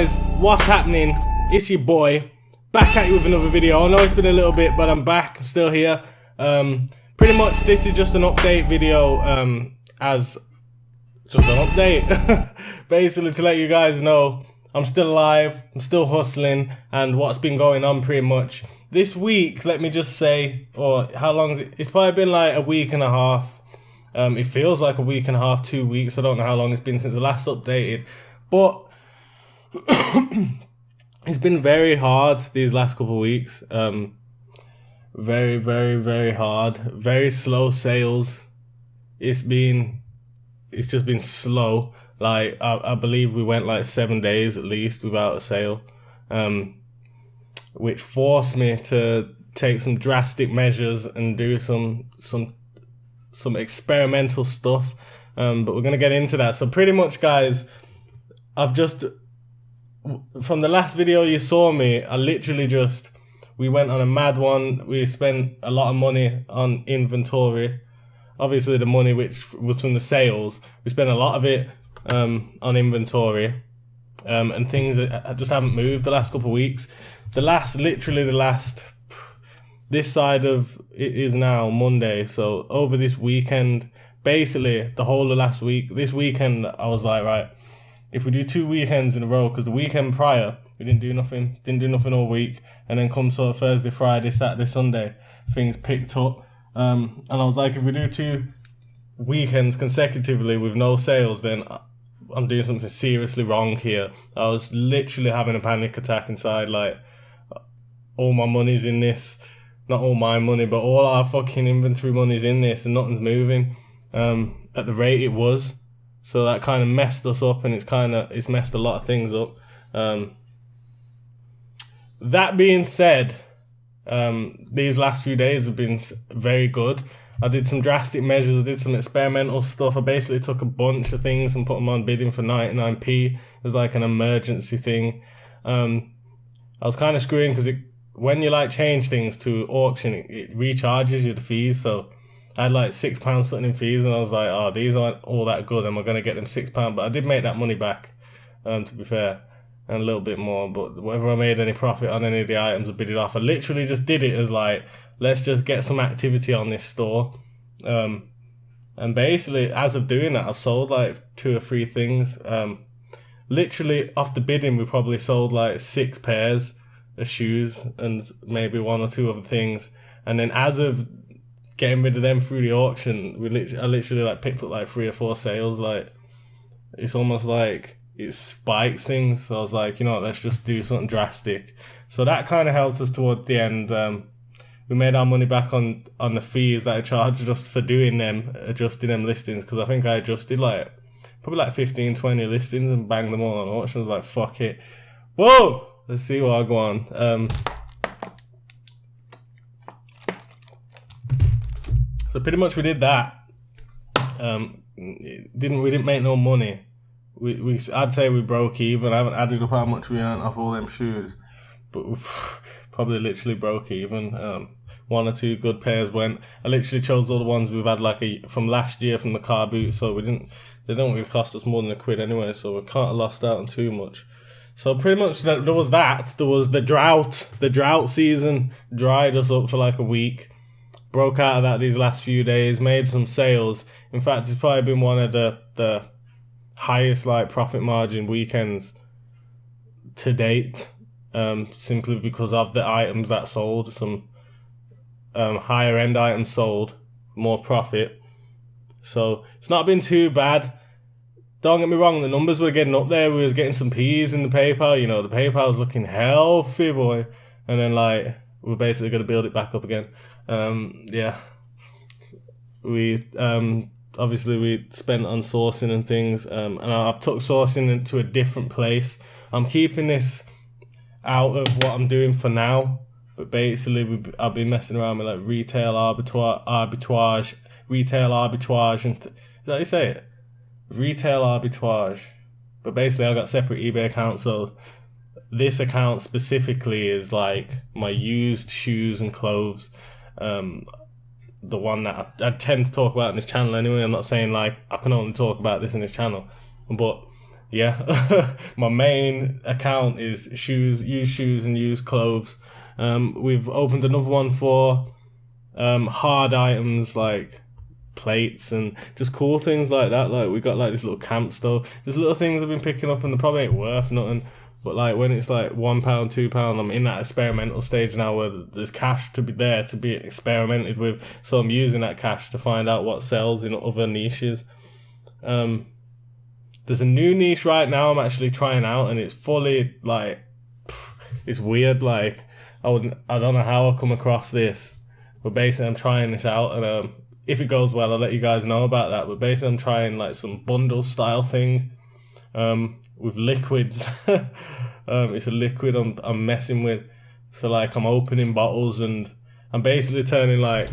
guys, what's happening? It's your boy, back at you with another video. I know it's been a little bit, but I'm back, I'm still here. Pretty much this is just an update video, as just an update. Basically to let you guys know I'm still alive, I'm still hustling, and what's been going on pretty much. This week, let me just say, or how long is it? It's probably been like a week and a half. It feels like a week and a half, 2 weeks. I don't know how long it's been since the last updated, but it's been very hard these last couple of weeks. Very, very, very hard. Very slow sales. It's just been slow. Like I believe we went like 7 days at least without a sale, which forced me to take some drastic measures and do some experimental stuff. But we're gonna get into that. So pretty much, guys, from the last video you saw me, we went on a mad one. We spent a lot of money on inventory. Obviously the money which was from the sales, we spent a lot of it on inventory, and things that just haven't moved the last couple of weeks. This side of it is now Monday, so over this weekend, basically the whole of last week, this weekend I was like, right, if we do 2 weekends in a row, because the weekend prior we didn't do nothing all week, and then come sort of Thursday, Friday, Saturday, Sunday, things picked up, and I was like, if we do 2 weekends consecutively with no sales, then I'm doing something seriously wrong here. I was literally having a panic attack inside, like, all my money's in this, not all my money, but all our fucking inventory money's in this, and nothing's moving at the rate it was. So that kind of messed us up, and it's messed a lot of things up. That being said, these last few days have been very good. I did some drastic measures, I did some experimental stuff. I basically took a bunch of things and put them on bidding for 99p. It was like an emergency thing. I was kind of screwing because when you like change things to auction, it recharges you the fees. So I had like £6 something in fees, and I was like, oh, these aren't all that good. Am I going to get them £6? But I did make that money back, to be fair, and a little bit more. But whether I made any profit on any of the items I bid it off, I literally just did it as like, let's just get some activity on this store. And basically, as of doing that, I've sold like 2 or 3 things. Literally off the bidding, we probably sold like 6 pairs of shoes and maybe 1 or 2 other things. And then as of getting rid of them through the auction, I literally like picked up like 3 or 4 sales. Like, it's almost like it spikes things. So I was like, you know what, let's just do something drastic. So that kind of helped us towards the end. We made our money back on the fees that I charged just for adjusting them listings, because I think I adjusted probably like 15, 20 listings and banged them all on auction. I was like, fuck it. Whoa! Let's see what I go on. So pretty much we did that. We didn't make no money. I'd say we broke even. I haven't added up how much we earned off all them shoes, but we probably literally broke even. 1 or 2 good pairs went. I literally chose all the ones we've had from last year from the car boot, so they don't really cost us more than £1 anyway, so we can't have lost out on too much. So pretty much there was that. There was the drought. The drought season dried us up for like a week. Broke out of that these last few days, made some sales. In fact, it's probably been one of the highest like profit margin weekends to date, simply because of the items that sold. Some higher end items sold, more profit. So it's not been too bad. Don't get me wrong, the numbers were getting up there. We was getting some P's in the PayPal. You know, the PayPal was looking healthy, boy. And then like we're basically going to build it back up again. Yeah, we obviously we spent on sourcing and things, and I've took sourcing into a different place. I'm keeping this out of what I'm doing for now, but basically I've been messing around with like retail arbitrage, and is that how you say it? Retail arbitrage. But basically I got separate eBay accounts, so this account specifically is like my used shoes and clothes. The one that I tend to talk about in this channel anyway. I'm not saying like I can only talk about this in this channel, but yeah, my main account is used shoes and used clothes. We've opened another one for hard items like plates and just cool things like that. Like we got like this little camp stove. There's little things I've been picking up and they probably ain't worth nothing. But like when it's like £1, £2, I'm in that experimental stage now where there's cash to be there to be experimented with. So I'm using that cash to find out what sells in other niches. There's a new niche right now I'm actually trying out, and it's fully like, it's weird. Like I don't know how I come across this, but basically I'm trying this out, and if it goes well, I'll let you guys know about that. But basically I'm trying like some bundle style thing, with liquids. It's a liquid I'm messing with. So like I'm opening bottles and I'm basically turning like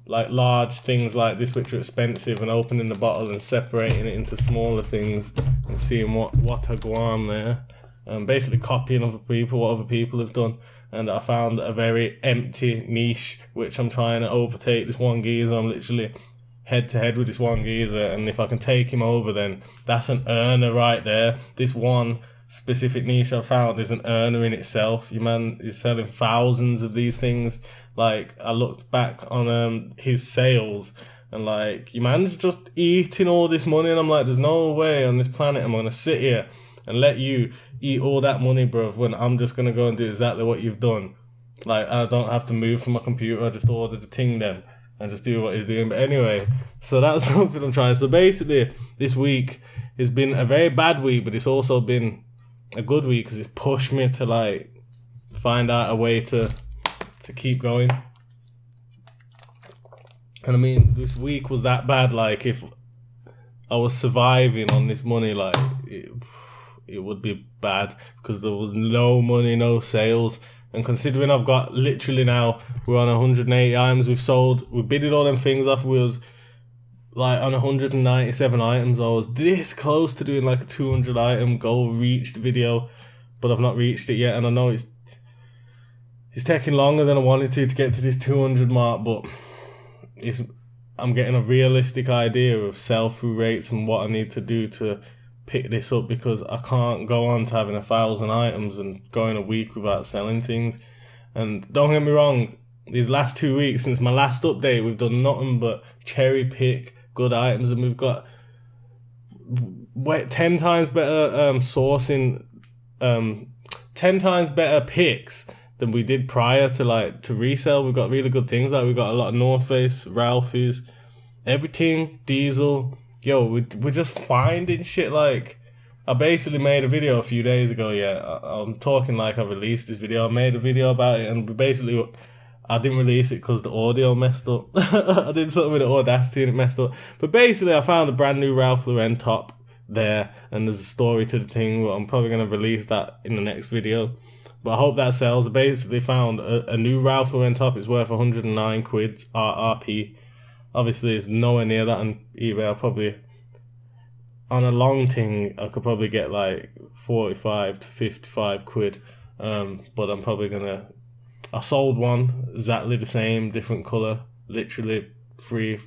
large things like this which are expensive and opening the bottle and separating it into smaller things and seeing what I go on there. Basically copying other people, what other people have done. And I found a very empty niche which I'm trying to overtake. This one geezer, I'm literally head to head with this one geezer, and if I can take him over, then that's an earner right there. This one specific niche I found is an earner in itself. Your man is selling thousands of these things. Like I looked back on his sales, and like your man's just eating all this money, and I'm like, there's no way on this planet I'm gonna sit here and let you eat all that money, bruv, when I'm just gonna go and do exactly what you've done. Like I don't have to move from my computer, I just order the thing then and just do what he's doing. But anyway, so that's something I'm trying. So basically this week has been a very bad week, but it's also been a good week because it's pushed me to like find out a way to keep going. And I mean, this week was that bad. Like if I was surviving on this money, like it would be bad because there was no money, no sales. And considering I've got literally now, we're on 180 items we bidded all them things off. We was like on 197 items. I was this close to doing like a 200 item goal reached video, but I've not reached it yet. And I know it's taking longer than I wanted to get to this 200 mark, but I'm getting a realistic idea of sell-through rates and what I need to do to pick this up, because I can't go on to having 1,000 items and going a week without selling things. And don't get me wrong, these last 2 weeks since my last update, we've done nothing but cherry pick good items, and we've got 10 times better sourcing, 10 times better picks than we did prior to resell. We've got really good things. Like we've got a lot of North Face, Ralphie's, everything, Diesel. Yo, we're just finding shit. Like I basically made a video a few days ago. Yeah, I'm talking like I released this video. I made a video about it, and basically I didn't release it because the audio messed up. I did something with the Audacity and it messed up. But basically I found a brand new Ralph Lauren top there, and there's a story to the thing. But I'm probably going to release that in the next video. But I hope that sells. I basically found a new Ralph Lauren top. It's worth 109 quid RRP. Obviously, it's nowhere near that on eBay. I'll probably, on a long thing, I could probably get like 45 to 55 quid. But I'm probably gonna. I sold one exactly the same, different color, literally free.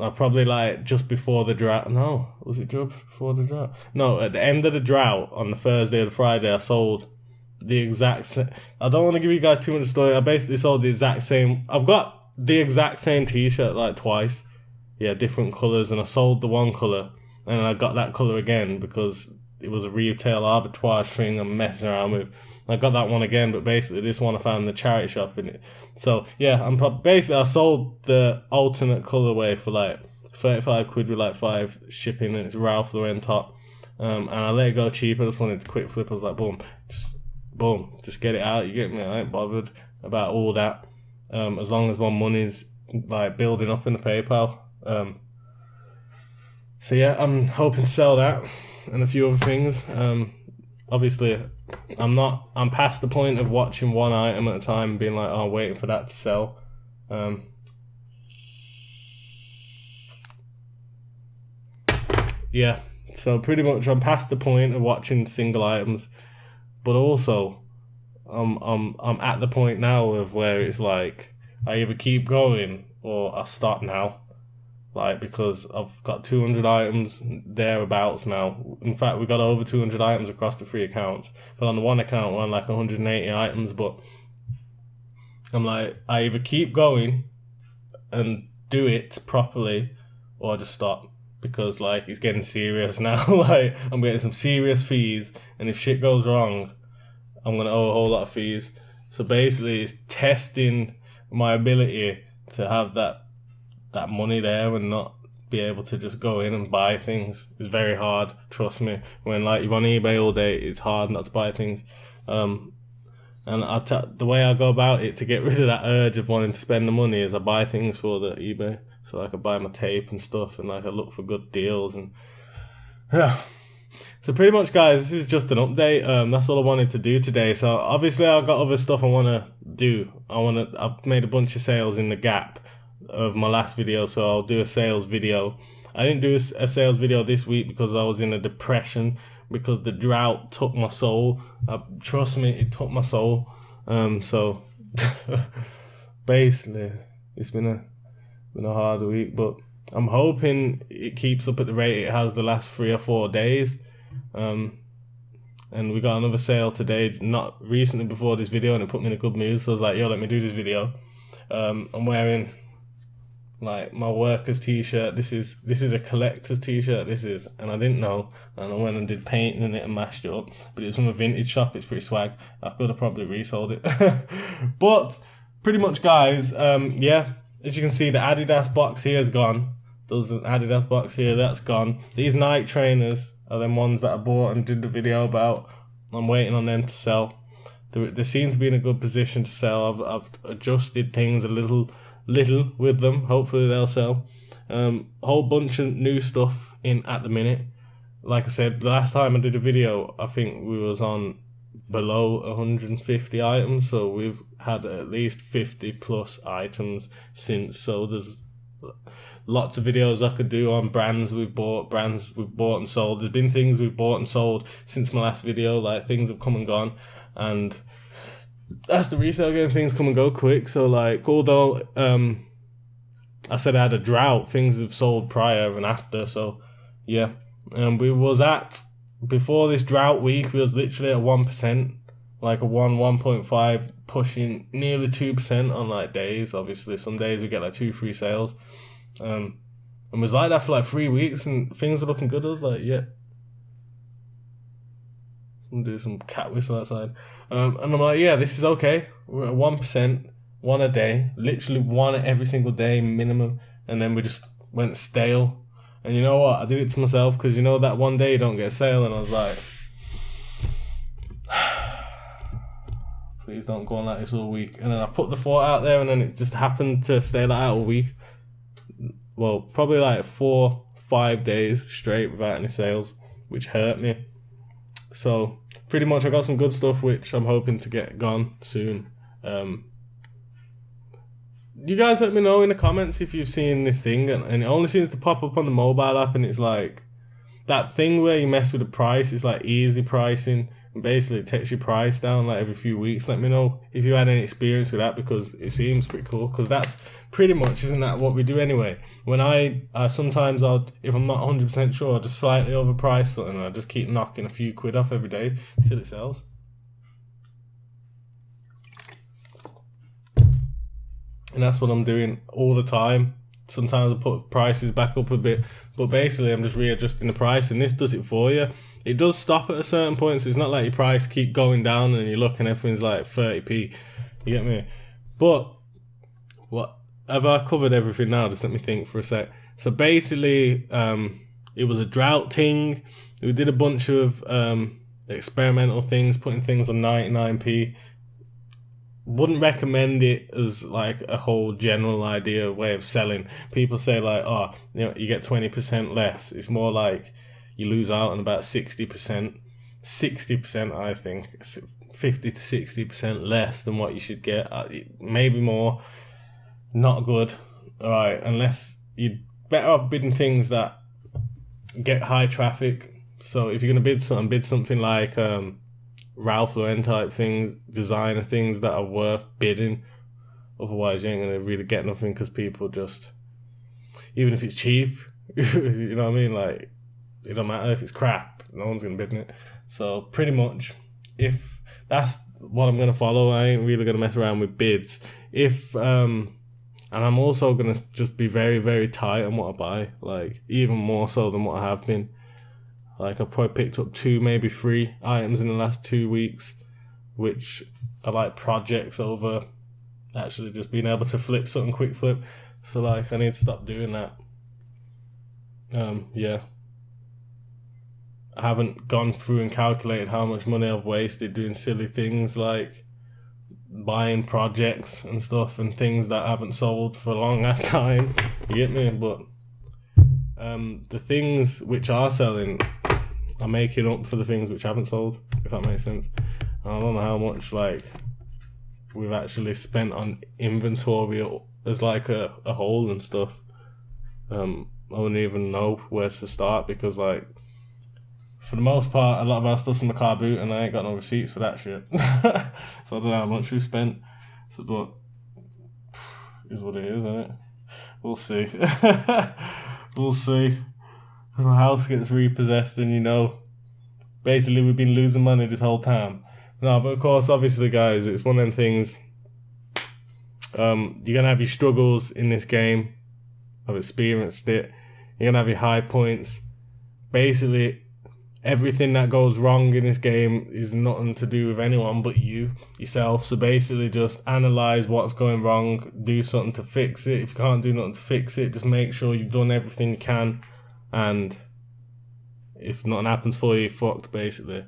I probably like just before the drought. No, was it just before the drought? No, at the end of the drought on the Thursday or the Friday, I sold the exact same. I don't want to give you guys too much story. I basically sold the exact same. I've got the exact same t-shirt like twice, yeah, different colors, and I sold the one color and I got that color again because it was a retail arbitrage thing I'm messing around with. I got that one again, but basically this one I found in the charity shop in it. So yeah, basically I sold the alternate colorway for like 35 quid with like 5 shipping, and it's Ralph Lauren top. And I let it go cheap. I just wanted to quick flip. I was like, boom, just get it out. You get me? I ain't bothered about all that. As long as my money's like building up in the PayPal. So yeah, I'm hoping to sell that and a few other things. Obviously, I'm past the point of watching one item at a time and being like, oh, waiting for that to sell. Yeah, so pretty much I'm past the point of watching single items, but also I'm at the point now of where it's like I either keep going or I stop now. like, because I've got 200 items thereabouts now. In fact, we got over 200 items across the 3 accounts, but on the one account we're on like 180 items. But I'm like, I either keep going and do it properly or just stop, because like it's getting serious now. Like, I'm getting some serious fees, and if shit goes wrong, I'm gonna owe a whole lot of fees. So basically it's testing my ability to have that money there and not be able to just go in and buy things. It's very hard, trust me. When like you're on eBay all day, it's hard not to buy things. And the way I go about it to get rid of that urge of wanting to spend the money is I buy things for the eBay. So like I buy my tape and stuff, and like I look for good deals, and yeah. So pretty much, guys, this is just an update. That's all I wanted to do today. So obviously I've got other stuff I want to do. I've made a bunch of sales in the gap of my last video, so I'll do a sales video. I didn't do a sales video this week because I was in a depression, because the drought took my soul. Trust me, it took my soul. So basically it's been a hard week, but I'm hoping it keeps up at the rate it has the last 3 or 4 days. And we got another sale today, not recently before this video, and it put me in a good mood. So I was like, yo, let me do this video. I'm wearing like my workers t-shirt. This is a collector's t-shirt, and I didn't know, and I went and did painting in it and mashed it up, but it's from a vintage shop. It's pretty swag. I could have probably resold it. But pretty much, guys, yeah, as you can see, the Adidas box here is gone. There's an Adidas box here, that's gone. These Nike trainers are them ones that I bought and did the video about. I'm waiting on them to sell. They seem to be in a good position to sell. I've adjusted things a little with them. Hopefully they'll sell. Whole bunch of new stuff in at the minute. Like I said, the last time I did a video, I think we was on below 150 items, so we've had at least 50 plus items since. So there's lots of videos I could do on brands we've bought and sold. There's been things we've bought and sold since my last video. Like, things have come and gone, and that's the resale game. Things come and go quick. So like, although I said I had a drought, things have sold prior and after. So yeah, we was at, before this drought week, we was literally at 1%, like a 1.5, pushing nearly 2% on like days. Obviously some days we get like 2 free sales, and was like that for like 3 weeks, and things were looking good. I was like, yeah, I'm gonna do some cat whistle outside. And I'm like, yeah, this is okay. We're at 1%, one a day, literally one every single day minimum. And then we just went stale. And you know what? I did it to myself, because you know that one day you don't get a sale, and I was like, please don't go on like this all week. And then I put the thought out there, and then it just happened to stay like that all week. Well, probably like 4-5 days straight without any sales, which hurt me. So pretty much I got some good stuff which I'm hoping to get gone soon. You guys let me know in the comments if you've seen this thing, and it only seems to pop up on the mobile app, and it's like that thing where you mess with the price. It's like easy pricing, and basically it takes your price down like every few weeks. Let me know if you had any experience with that, because it seems pretty cool. Because that's pretty much, isn't that what we do anyway? When I sometimes if I'm not 100% sure, I'll just slightly overprice something, and I just keep knocking a few quid off every day till it sells. And that's what I'm doing all the time. Sometimes I put prices back up a bit, but basically I'm just readjusting the price, and this does it for you. It does stop at a certain point, so it's not like your price keep going down and you look and everything's like 30p. You get me? But what have I covered everything now? Just let me think for a sec. So basically, it was a drought thing. We did a bunch of experimental things, putting things on 99p. Wouldn't recommend it as like a whole general idea way of selling. People say like, oh, you know, you get 20% less. It's more like you lose out on about 60%. 60%, I think, 50 to 60% less than what you should get. Maybe more. Not good. All right, unless you're better off bidding things that get high traffic. So if you're gonna bid something like Ralph Lauren type things, designer things that are worth bidding. Otherwise you ain't gonna really get nothing, because people just, even if it's cheap. You know what I mean? Like, it don't matter if it's crap. No one's gonna bid in it. So pretty much, if that's what I'm gonna follow, I ain't really gonna mess around with bids. And I'm also gonna just be very, very tight on what I buy. Like, even more so than what I have been. Like, I've probably picked up 2, maybe 3 items in the last 2 weeks, which are like projects over actually just being able to flip something quick flip. So like, I need to stop doing that. Yeah. I haven't gone through and calculated how much money I've wasted doing silly things like buying projects and stuff and things that haven't sold for a long ass time. You get me? But the things which are selling, I'm making up for the things which haven't sold, if that makes sense. I don't know how much like we've actually spent on inventory as like a whole and stuff. I don't even know where to start because like, for the most part, a lot of our stuff's in the car boot and I ain't got no receipts for that shit. So I don't know how much we spent. So, but is what it is, isn't it? We'll see. We'll see. The house gets repossessed and, you know, basically we've been losing money this whole time. No, but of course, obviously, guys, it's one of them things. You're going to have your struggles in this game. I've experienced it. You're going to have your high points. Basically, everything that goes wrong in this game is nothing to do with anyone but yourself. So basically just analyze what's going wrong, do something to fix it. If you can't do nothing to fix it, just make sure you've done everything you can. And if nothing happens for you, you're fucked, basically.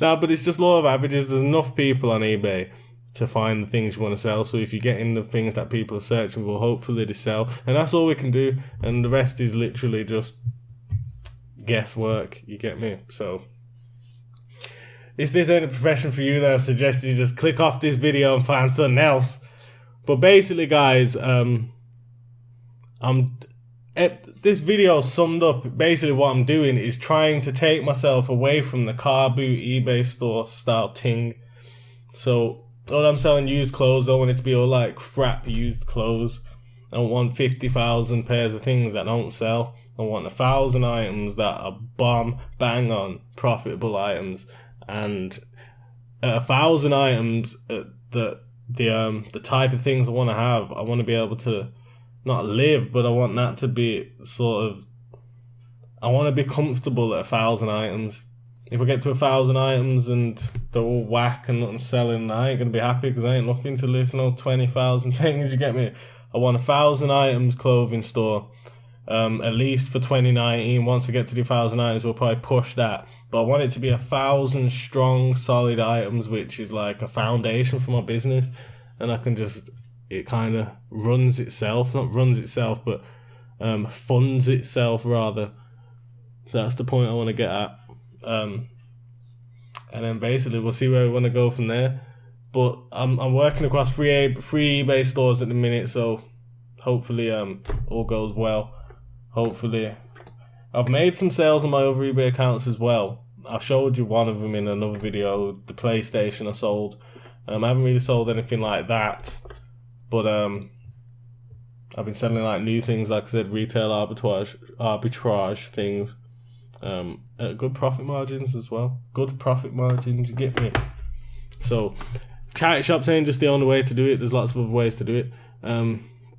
No, but it's just law of averages. There's enough people on eBay to find the things you want to sell. So if you get in the things that people are searching for, hopefully they sell. And that's all we can do. And the rest is literally just guesswork, you get me? So if this ain't a profession for you, then I suggest you just click off this video and find something else. But basically, guys, this video summed up basically what I'm doing is trying to take myself away from the car boot eBay store style thing. So all I'm selling used clothes, I don't want it to be all like crap used clothes. I don't want 50,000 pairs of things that don't sell. I want 1,000 items that are bomb, bang on, profitable items, and 1,000 items, the type of things I want to have. I want to be able to not live, but I want that to be sort of. I want to be comfortable at 1,000 items. If I get to 1,000 items and they're all whack and nothing selling, I ain't gonna be happy because I ain't looking to list no 20,000 things. You get me? I want 1,000 items clothing store. At least for 2019, once I get to the 1,000 items, we'll probably push that. But I want it to be 1,000 strong, solid items, which is like a foundation for my business. And I can just, it kind of runs itself. Not runs itself, but funds itself, rather. That's the point I want to get at. And then basically, we'll see where we want to go from there. But I'm working across three eBay stores at the minute, so hopefully all goes well. Hopefully, I've made some sales on my other eBay accounts as well. I showed you one of them in another video, the PlayStation I sold. I haven't really sold anything like that, but I've been selling like new things, like I said, retail arbitrage things, at good profit margins as well. Good profit margins, you get me? So, charity shops ain't just the only way to do it. There's lots of other ways to do it.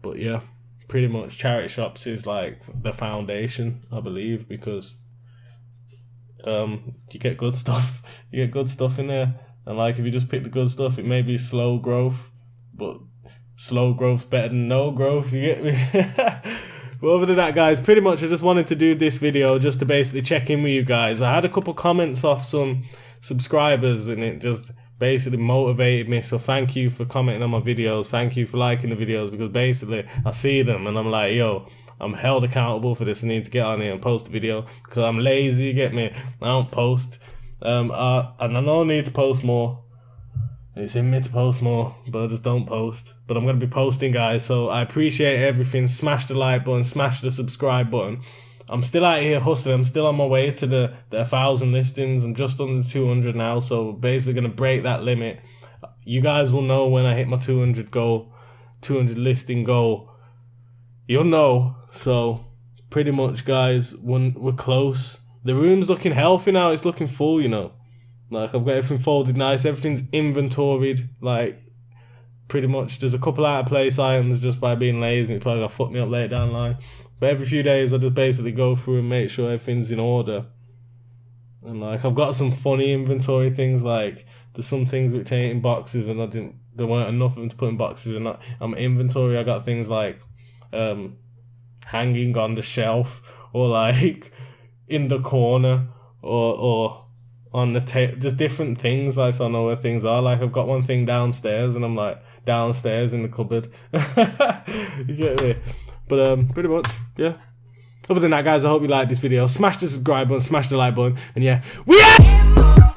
But yeah. Pretty much charity shops is like the foundation, I believe, because you get good stuff. You get good stuff in there. And like if you just pick the good stuff, it may be slow growth, but slow growth's better than no growth, you get me? But other than that, guys, pretty much I just wanted to do this video just to basically check in with you guys. I had a couple comments off some subscribers and it just basically motivated me, so thank you for commenting on my videos, thank you for liking the videos, because basically I see them and I'm like, yo, I'm held accountable for this. I need to get on here and post a video because I'm lazy, you get me? I don't post, and I know I need to post more. It's in me to post more, but I just don't post. But I'm going to be posting, guys, so I appreciate everything. Smash the like button, smash the subscribe button. I'm still out here hustling. I'm still on my way to the 1,000 listings. I'm just under 200 now, so basically going to break that limit. You guys will know when I hit my 200 listing goal. you'll know. So pretty much, guys, when we're close, the room's looking healthy now. It's looking full, you know. Like, I've got everything folded nice. Everything's inventoried. Like, pretty much, there's a couple out of place items just by being lazy. It's probably gonna fuck me up later down the line. But every few days, I just basically go through and make sure everything's in order. And like, I've got some funny inventory things. Like, there's some things which ain't in boxes, and there weren't enough of them to put in boxes. And on my inventory, I got things like hanging on the shelf, or like in the corner, or on the just different things. Like, so I know where things are. Like, I've got one thing downstairs, and I'm like downstairs in the cupboard. You get me? But pretty much, yeah. Other than that, guys, I hope you liked this video. Smash the subscribe button, smash the like button, and yeah, we out!